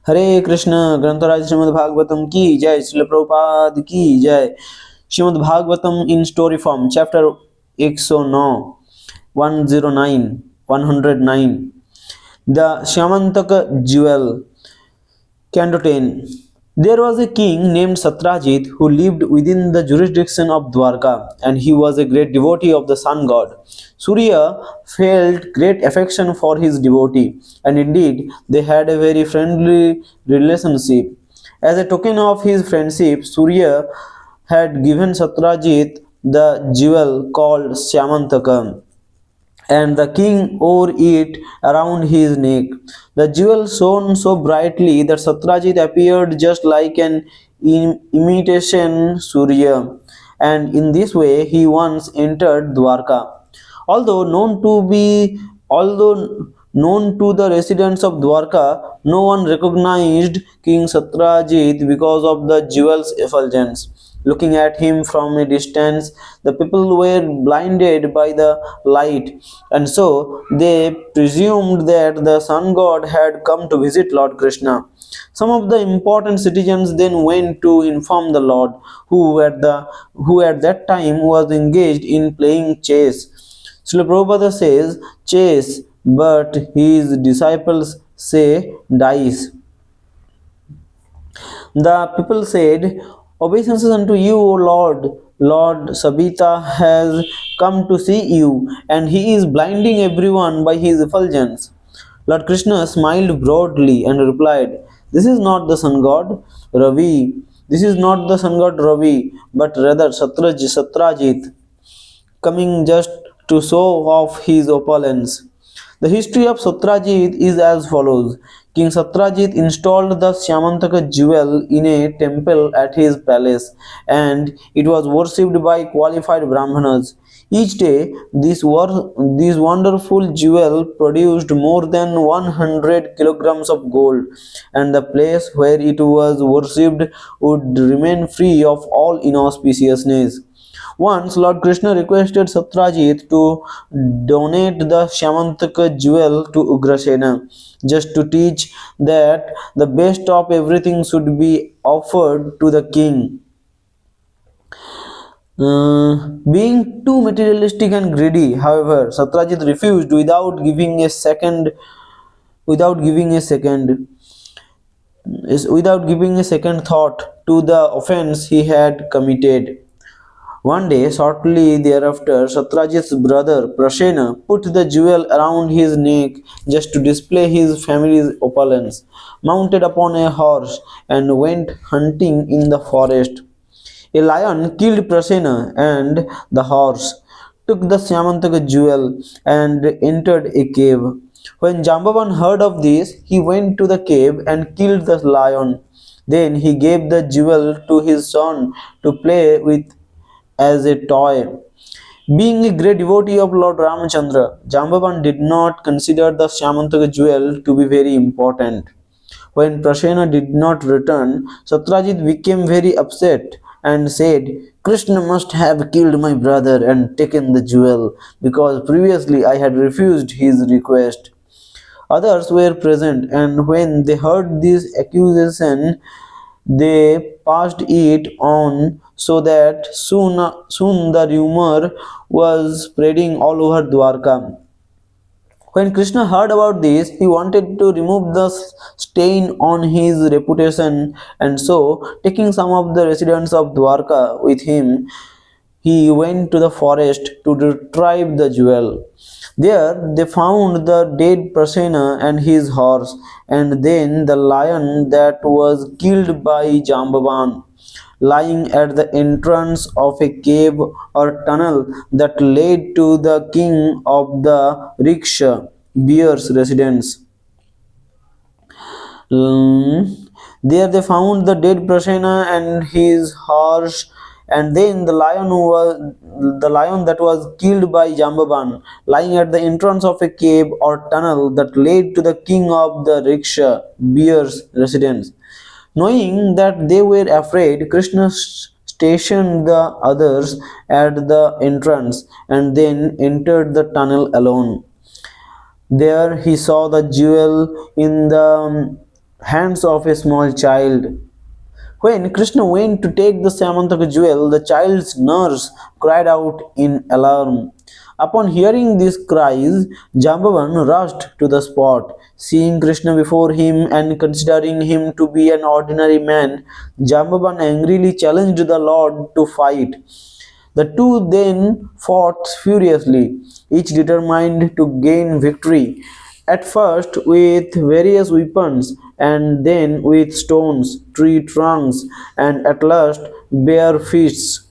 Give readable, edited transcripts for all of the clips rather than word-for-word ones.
हरे कृष्ण। ग्रंथराज श्रीमद् भागवतम की जय। श्रील प्रभुपाद की जय। Srimad Bhagavatam in story form chapter 109 109 109 the Syamantaka jewel. Canto 10. There was a king named Satrajit who lived within the jurisdiction of Dwarka, and he was a great devotee of the sun god. Surya felt great affection for his devotee, and indeed they had a very friendly relationship. As a token of his friendship, Surya had given Satrajit the jewel called Syamantaka, and the king wore it around his neck. The jewel shone so brightly that Satrajit appeared just like an imitation Surya, and in this way he once entered Dwarka. Although known to be although known to the residents of Dwarka, no one recognized King Satrajit because of the jewel's effulgence. Looking at him from a distance, the people were blinded by the light, and so they presumed that the sun god had come to visit Lord Krishna. Some of the important citizens then went to inform the Lord, who at that time was engaged in playing chess. Srila Prabhupada says chess, but his disciples say dice. The people said, "Obeisances unto you, O Lord. Lord Sabita has come to see you, and he is blinding everyone by his effulgence." Lord Krishna smiled broadly and replied, "This is not the sun god Ravi. This is not the sun god Ravi, but rather Satrajit, coming just to show off his opulence." The history of Satrajit is as follows. King Satrajit installed the Syamantaka jewel in a temple at his palace, and it was worshipped by qualified Brahmanas. Each day, this wonderful jewel produced more than 100 kilograms of gold, and the place where it was worshipped would remain free of all inauspiciousness. Once Lord Krishna requested Satrajit to donate the Syamantaka jewel to Ugrasena, just to teach that the best of everything should be offered to the king. Being too materialistic and greedy, however, Satrajit refused without giving a second thought to the offense he had committed. One day, shortly thereafter, Satrajit's brother Prasena put the jewel around his neck just to display his family's opulence, mounted upon a horse, and went hunting in the forest. A lion killed Prasena, and the horse took the Syamantaka jewel and entered a cave. When Jambavan heard of this, he went to the cave and killed the lion. Then he gave the jewel to his son to play with as a toy. Being a great devotee of Lord Ramachandra, Jambavan did not consider the Syamantaka jewel to be very important. When Prasena did not return, Satrajit became very upset and said, "Krishna must have killed my brother and taken the jewel, because previously I had refused his request." Others were present, and when they heard this accusation, they passed it on, so that soon the rumor was spreading all over Dwarka. When Krishna heard about this, he wanted to remove the stain on his reputation, and so, taking some of the residents of Dwarka with him, he went to the forest to retrieve the jewel. There they found the dead Prasena and his horse, and then the lion that was killed by Jambavan, lying at the entrance of a cave or tunnel that led to the king of the rickshaw bear's residence. There they found the dead Prasena and his horse, and then the lion that was killed by Jambaban, lying at the entrance of a cave or tunnel that led to the king of the rickshaw bear's residence. Knowing that they were afraid, Krishna stationed the others at the entrance and then entered the tunnel alone. There he saw the jewel in the hands of a small child. When Krishna went to take the Syamantaka jewel, the child's nurse cried out in alarm. Upon hearing these cries, Jambavan rushed to the spot. Seeing Krishna before him and considering him to be an ordinary man, Jambavan angrily challenged the Lord to fight. The two then fought furiously, each determined to gain victory, at first with various weapons, and then with stones, tree trunks, and at last bare fists.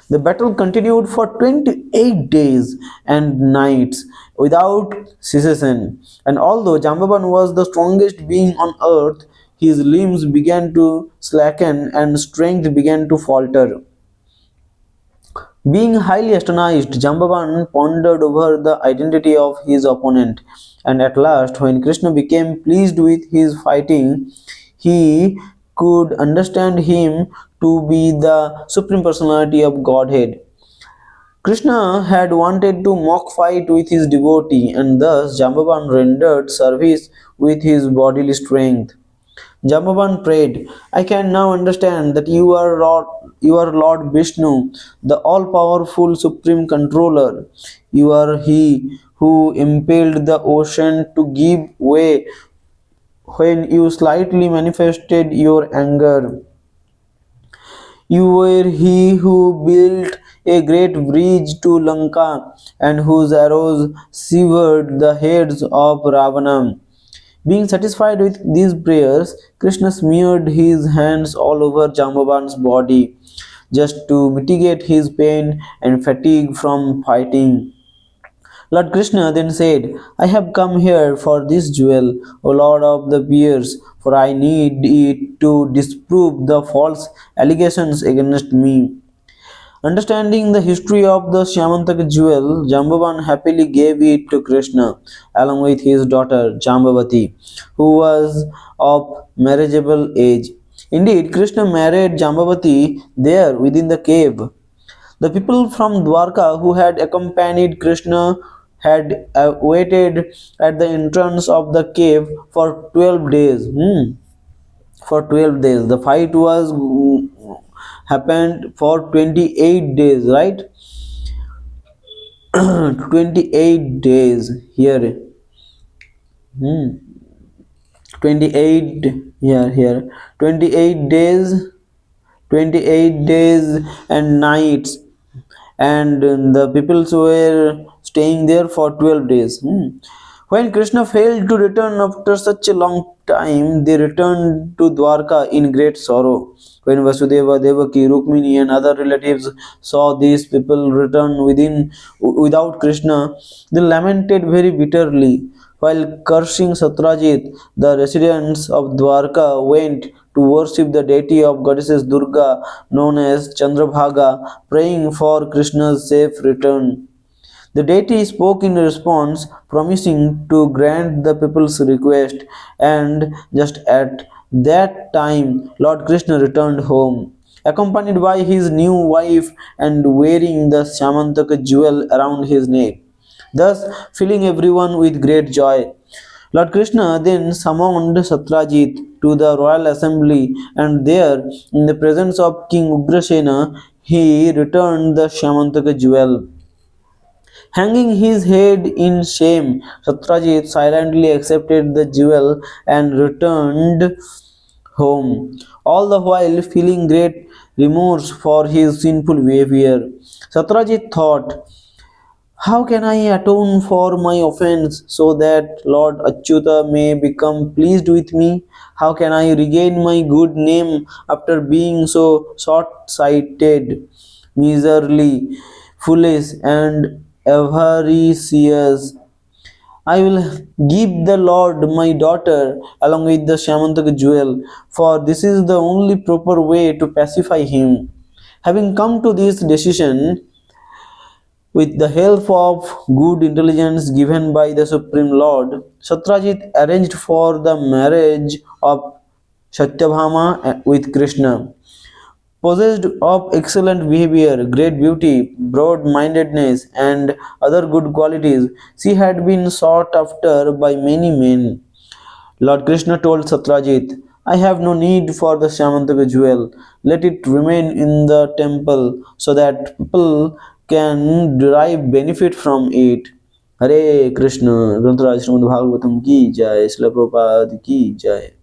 The battle continued for 28 days and nights without cessation, and although Jambavan was the strongest being on earth, his limbs began to slacken and strength began to falter. Being highly astonished, Jambavan pondered over the identity of his opponent, and at last, when Krishna became pleased with his fighting, he could understand him to be the Supreme Personality of Godhead. Krishna had wanted to mock fight with his devotee, and thus Jambavan rendered service with his bodily strength. Jambavan prayed, I can now understand that you are Lord Vishnu, the all powerful Supreme Controller. You are He who impelled the ocean to give way when you slightly manifested your anger. You were he who built a great bridge to Lanka and whose arrows severed the heads of Ravana. Being satisfied with these prayers, Krishna smeared his hands all over Jambavan's body just to mitigate his pain and fatigue from fighting. Lord Krishna then said, I have come here for this jewel, O Lord of the bears, for I need it to disprove the false allegations against me. Understanding the history of the Syamantaka jewel, Jambavan happily gave it to Krishna along with his daughter Jambavati, who was of marriageable age. Indeed, Krishna married Jambavati there within the cave. The people from Dwarka who had accompanied Krishna had waited at the entrance of the cave for 12 days. For 12 days. The fight was happened for 28 days, right? 28 days here. 28 here 28 days, 28 days and nights, and the people were staying there for 12 days. When Krishna failed to return after such a long time, they returned to Dwarka in great sorrow. When Vasudeva, Devaki, Rukmini, and other relatives saw these people return without Krishna, they lamented very bitterly. While cursing Satrajit, the residents of Dwarka went to worship the deity of goddesses Durga, known as Chandrabhaga, praying for Krishna's safe return. The deity spoke in response, promising to grant the people's request, and just at that time, Lord Krishna returned home, accompanied by his new wife and wearing the Syamantaka jewel around his neck, thus filling everyone with great joy. Lord Krishna then summoned Satrajit to the royal assembly, and there, in the presence of King Ugrasena, he returned the Syamantaka jewel. Hanging his head in shame, Satrajit silently accepted the jewel and returned home, all the while feeling great remorse for his sinful behavior. Satrajit thought, how can I atone for my offense so that Lord Achyuta may become pleased with me? How can I regain my good name after being so short sighted, miserly, foolish, and avaricious? I will give the Lord my daughter along with the Syamantaka jewel, for this is the only proper way to pacify him. Having come to this decision, with the help of good intelligence given by the Supreme Lord, Satrajit arranged for the marriage of Satyabhama with Krishna. Possessed of excellent behavior, great beauty, broad mindedness, and other good qualities, she had been sought after by many men. Lord Krishna told Satyajit, I have no need for the Syamantaka jewel. Let it remain in the temple so that people can derive benefit from it. Hare Krishna, Grantharaj Śrīmad-Bhāgavatam ki jai, Srila Prabhupada ki jai.